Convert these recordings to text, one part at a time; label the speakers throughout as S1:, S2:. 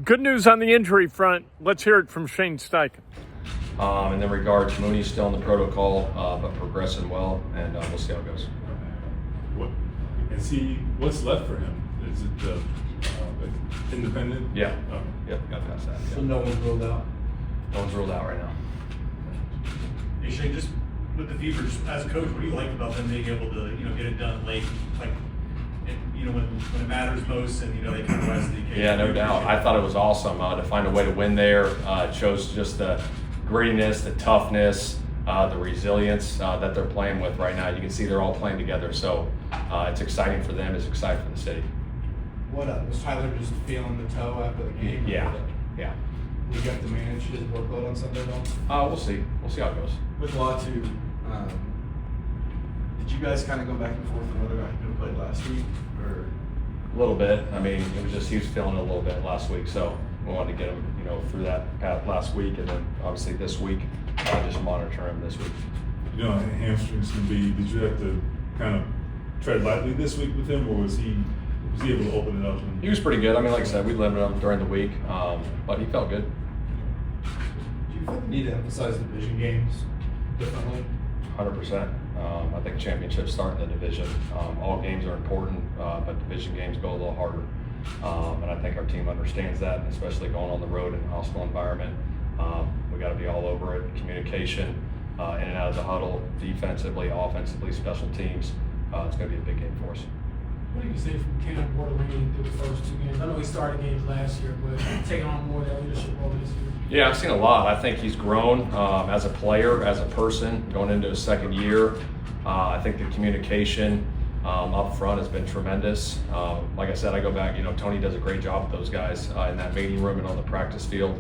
S1: Good news on the injury front. Let's hear it from Shane Steichen.
S2: In the regards, Mooney's still in the protocol, but progressing well, and we'll see how it goes.
S3: What's left for him? Is it independent?
S2: Yeah.
S3: Okay.
S2: Yep, got past that.
S4: So
S2: Yeah.
S4: no one's ruled out?
S2: No one's ruled out right now.
S5: Hey Shane, just with the Beavers, as a coach, what do you like about them being able to, get it done late, like, when it matters most, and they can rise to the occasion?
S2: Yeah, no doubt. I thought it was awesome to find a way to win there. It shows just the grittiness, the toughness, the resilience that they're playing with right now. You can see they're all playing together. So it's exciting for them. It's exciting for the city.
S4: What was Tyler just feeling the toe after the game?
S2: Yeah.
S4: We got to manage his workload on Sunday though?
S2: We'll see. We'll see how it goes.
S6: With Latu, did you guys kind of go back and forth on whether or not he could have played last week? Or
S2: A little bit. I mean, it was just he was feeling it a little bit last week, so we wanted to get him, through that path last week, and then obviously this week, just monitor him this week.
S3: Hamstrings can be. Did you have to kind of tread lightly this week with him, or was he able to open it up?
S2: He was pretty good. I mean, like I said, we limited him during the week, but he felt good.
S4: Do you feel the need to emphasize division games differently?
S2: 100%. I think championships start in the division. All games are important, but division games go a little harder. And I think our team understands that, and especially going on the road in a hostile environment. We got to be all over it. Communication, in and out of the huddle, defensively, offensively, special teams. It's going to be a big game for us.
S7: What do you say from Cam Bordelini through the first two games? I know he started games last year, but taking on more of that leadership role this year.
S2: Yeah, I've seen a lot. I think he's grown as a player, as a person, going into his second year. I think the communication up front has been tremendous. Like I said, I go back, Tony does a great job with those guys in that meeting room and on the practice field,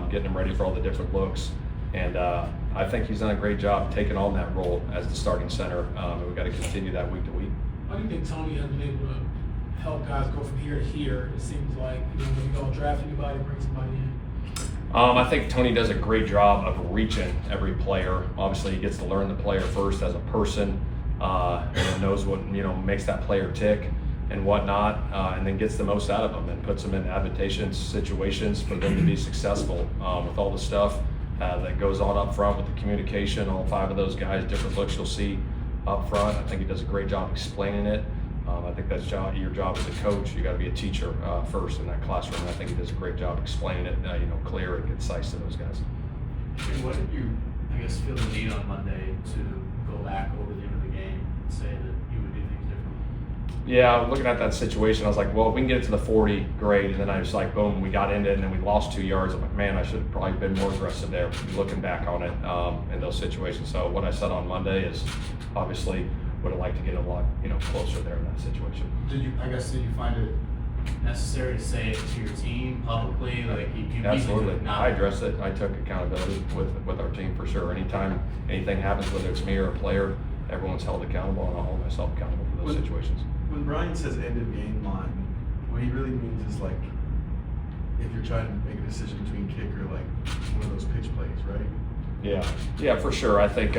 S2: getting them ready for all the different looks. And I think he's done a great job taking on that role as the starting center. And we've got to continue that week to week.
S7: How do you think Tony has been able to help guys go from here to here? It seems like when you go draft anybody, bring somebody in.
S2: I think Tony does a great job of reaching every player. Obviously, he gets to learn the player first as a person, and knows what makes that player tick and whatnot, and then gets the most out of them and puts them in advantageous situations for them to be successful with all the stuff that goes on up front with the communication. All five of those guys, different looks you'll see up front. I think he does a great job explaining it. I think that's your job as a coach. You got to be a teacher first in that classroom. And I think he does a great job explaining it, clear and concise to those guys.
S8: And what did you, feel the need on Monday to go back over the end of the game and say that you would do things differently?
S2: Yeah, looking at that situation, I was like, well, if we can get it to the 40, great. And then I was like, boom, we got into it, and then we lost 2 yards. I'm like, man, I should have probably been more aggressive there, looking back on it in those situations. So what I said on Monday is obviously would have liked to get a lot, closer there in that situation.
S8: Did you find it necessary to say it to your team publicly? Like you
S2: Absolutely.
S8: not.
S2: I addressed it. I took accountability with our team for sure. Anytime anything happens, whether it's me or a player, everyone's held accountable, and I'll hold myself accountable for those situations.
S6: when Brian says end of game line, what he really means is like if you're trying to make a decision between kicker, like one of those pitch plays, right?
S2: Yeah, for sure. I think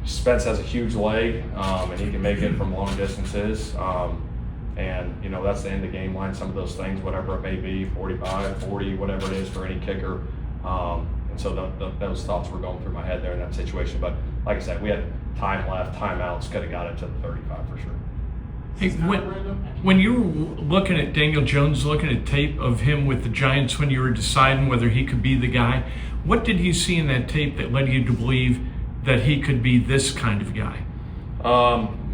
S2: Spence has a huge leg, and he can make it from long distances. And that's the end of game line, some of those things, whatever it may be, 45, 40, whatever it is for any kicker. And so those thoughts were going through my head there in that situation. But like I said, we had time left, timeouts, could have got it to the 35 for sure.
S1: Hey, when you were looking at Daniel Jones, looking at tape of him with the Giants when you were deciding whether he could be the guy, what did you see in that tape that led you to believe that he could be this kind of guy?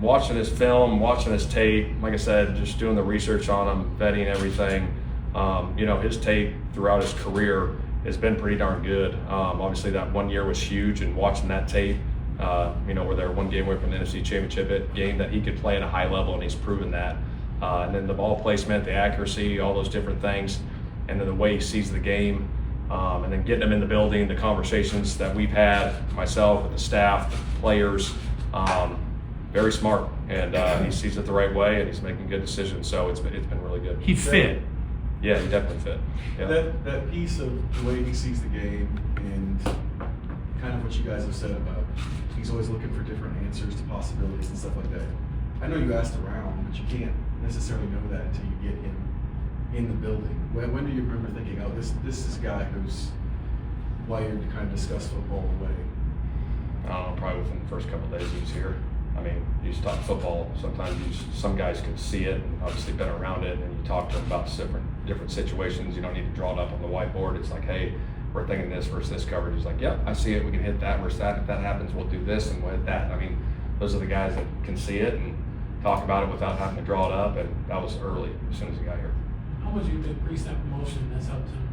S2: Watching his film, watching his tape, like I said, just doing the research on him, vetting everything. His tape throughout his career has been pretty darn good. Obviously, that 1 year was huge, and watching that tape, where they're one game away from the NFC Championship game, that he could play at a high level, and he's proven that. And then the ball placement, the accuracy, all those different things, and then the way he sees the game, and then getting him in the building, the conversations that we've had, myself, with the staff, the players, very smart, and he sees it the right way, and he's making good decisions. So it's been really good.
S1: He fit.
S2: Yeah, he definitely fit. Yeah.
S6: That piece of the way he sees the game and kind of what you guys have said about he's always looking for different answers to possibilities and stuff like that. I know you asked around, but you can't necessarily know that until you get him in the building. When do you remember this is a guy who's wired to kind of discuss football away?
S2: I don't know, probably within the first couple of days he was here. I mean, you just talk football. Sometimes some guys can see it and obviously been around it, and you talk to them about different situations. You don't need to draw it up on the whiteboard. It's like, hey, we're thinking this versus this coverage. He's like, yep, I see it. We can hit that versus that. If that happens, we'll do this and we'll hit that. I mean, those are the guys that can see it and talk about it without having to draw it up, and that was early as soon as he got here.
S7: How much do you think pre-snap motion has helped him?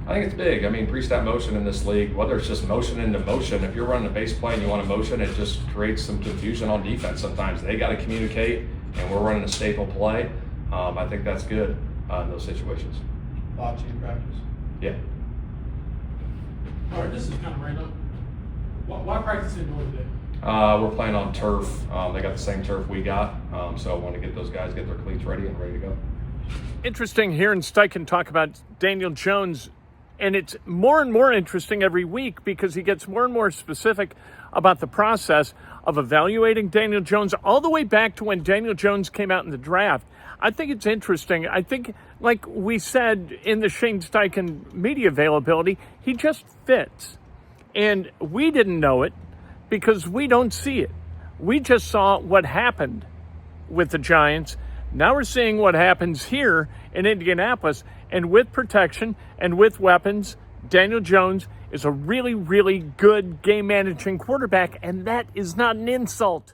S2: I think it's big. I mean, pre-snap motion in this league, whether it's just motion into motion, if you're running a base play and you want a motion, it just creates some confusion on defense sometimes. They got to communicate, and we're running a staple play. I think that's good in those situations.
S4: Bocce in practice.
S2: Yeah.
S7: All right, this is kind of random. Why practice indoor today?
S2: We're playing on turf. They got the same turf we got, so I want to get those guys, get their cleats ready and ready to go.
S1: Interesting hearing Steichen talk about Daniel Jones, and it's more and more interesting every week because he gets more and more specific about the process of evaluating Daniel Jones all the way back to when Daniel Jones came out in the draft. I think it's interesting. I think, like we said in the Shane Steichen media availability, he just fits. And we didn't know it because we don't see it. We just saw what happened with the Giants. Now we're seeing what happens here in Indianapolis, and with protection and with weapons, Daniel Jones is a really, really good game managing quarterback, and that is not an insult.